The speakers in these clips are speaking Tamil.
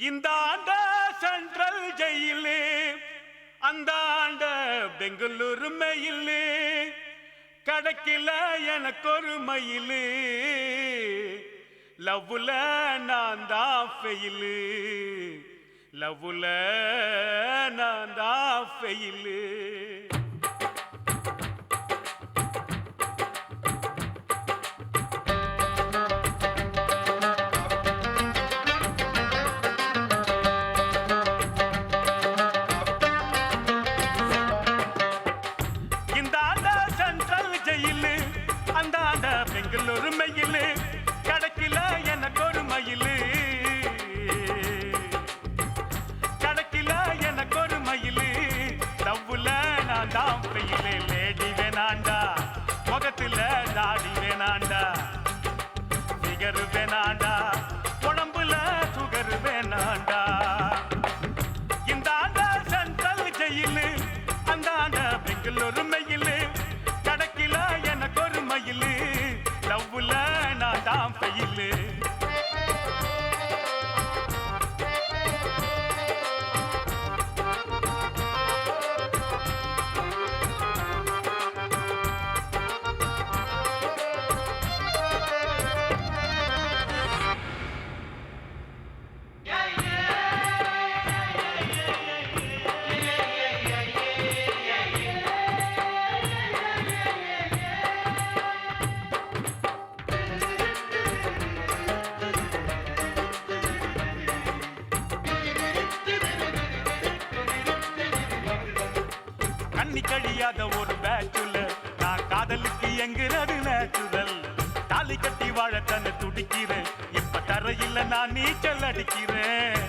இந்த ஆண்ட சென்ட்ரல் ஜெயிலே அந்த ஆண்ட பெங்களூரு மயிலே கடக்கில எனக்கு ஒரு மயிலே லவ்வுல நான் தான் ஃபெயிலு லவ்வுல நான் தான் ஃபெயிலு பெங்களூரு மயிலு கடக்கில எனக்கு ஒரு மயிலு கடக்கில எனக்கு ஒரு மயிலு லவ்வுல நான் தான் ஃபெயிலு லேடி வேணாண்டா முகத்துல தாடி வேணாண்டா ஃபிகர் வேணாண்டா உடம்புல சுகர் வேணாண்டா இந்த ஆண்ட சென்ட்ரல் ஜெயிலு அந்த ஆண்ட பெங்களூரு மயிலு கடக்கில எனக்கு ஒரு மயிலு லவ்வுல நான் தான் ஃபெயிலு கண்ணி கழியாத ஒரு பேச்சுலர் நான் காதலுக்கு எங்கிறது நேச்சுரல் தாலி கட்டி வாழ தன்னை துடிக்கிறேன் இப்ப தரையில் நான் நீச்சல் அடிக்கிறேன்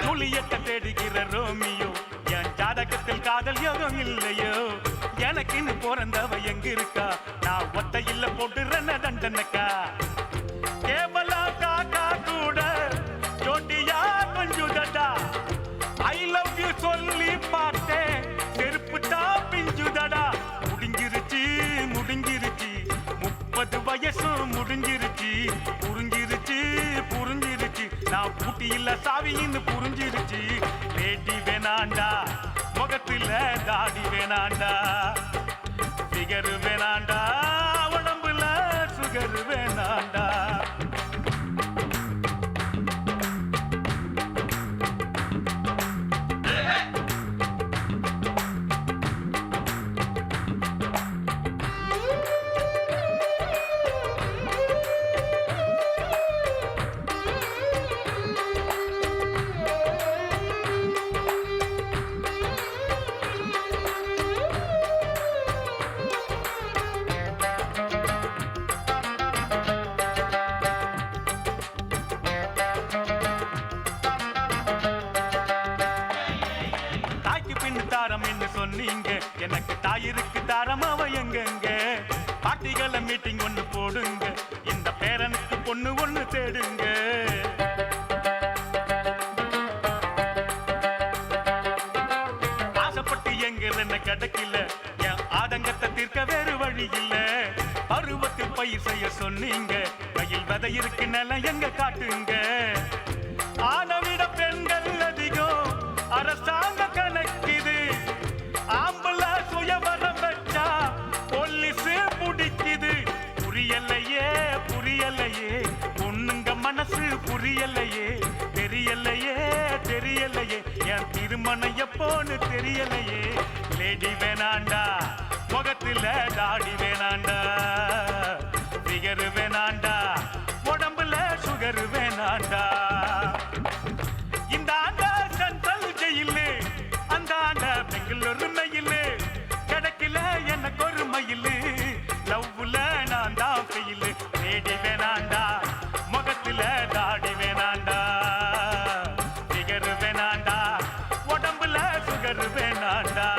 ஜூலியட்ட தேடுகிற ரோமியோ என் ஜாதகத்தில் காதல் யோகம் இல்லையோ எனக்குன்னு பிறந்தவ எங்க இருக்கா நான் ஒத்தையில போட்டுறேன் தண்டனக்கா கேவலா காக்கா கூட ஜோட்டியா கொஞ்சுதடா ஐ லவ் யூ சொல்லி பார்த்தேன் செருப்புட்டா பிஞ்சுதடா முடிஞ்சிருச்சு முடிஞ்சிருச்சு 30 வயசும் முடிஞ்சிருச்சு புரிஞ்சிருச்சு புரிஞ்சிருச்சு நான் பூட்டியில சாவின்னு புரிஞ்சிருச்சு லேடி வேணாண்டா முகத்துல தாடி வேணாண்டா ஃபிகர் வேணாண்டா உடம்புல சுகர் வேணாண்டா தாரம் என்று சொன்னீங்க எனக்கு தாயிருக்கு தாரம் அவ எங்கெங்க பாட்டிகளை மீட்டிங் ஒண்ணு போடுங்க இந்த பேரனுக்கு பொண்ணு ஒண்ணு தேடுங்க ஆசைப்பட்டு எங்க என்ன கிடைக்கல என் ஆதங்கத்தை தீர்க்க வேறு வழி இல்ல பருவத்தில் பயிர் செய்ய சொன்னீங்க கையில் விதை இருக்கு நிலம் எங்க காட்டுங்க ஆனவிட பெண்கள் அதிகம் அரசாங்க கணக்குது ஆம்பள சுயவரம் வச்சா போலீஸ் பிடிக்குது புரியலையே புரியலையே பொண்ணுங்க மனசு புரியலையே தெரியலையே தெரியலையே என் திருமணம் எப்போன்னு தெரியலையே லேடி வேணாண்டா முகத்துல தாடி வேணாண்டா ஃபிகர் வேணாண்டா உடம்புல சுகர் வேணாண்டா இந்த ஆண்ட சென்ட்ரல் ஜெயிலு அந்த ஆண்ட பெங்களூரு மயிலு கிடைக்கல எனக்கு ஒரு மயிலு லவ்வுல நான் தான் ஃபெயிலு லேடி வேணாண்டா முகத்துல தாடி வேணாண்டா ஃபிகர் வேணாண்டா உடம்புல சுகர் வேணாண்டா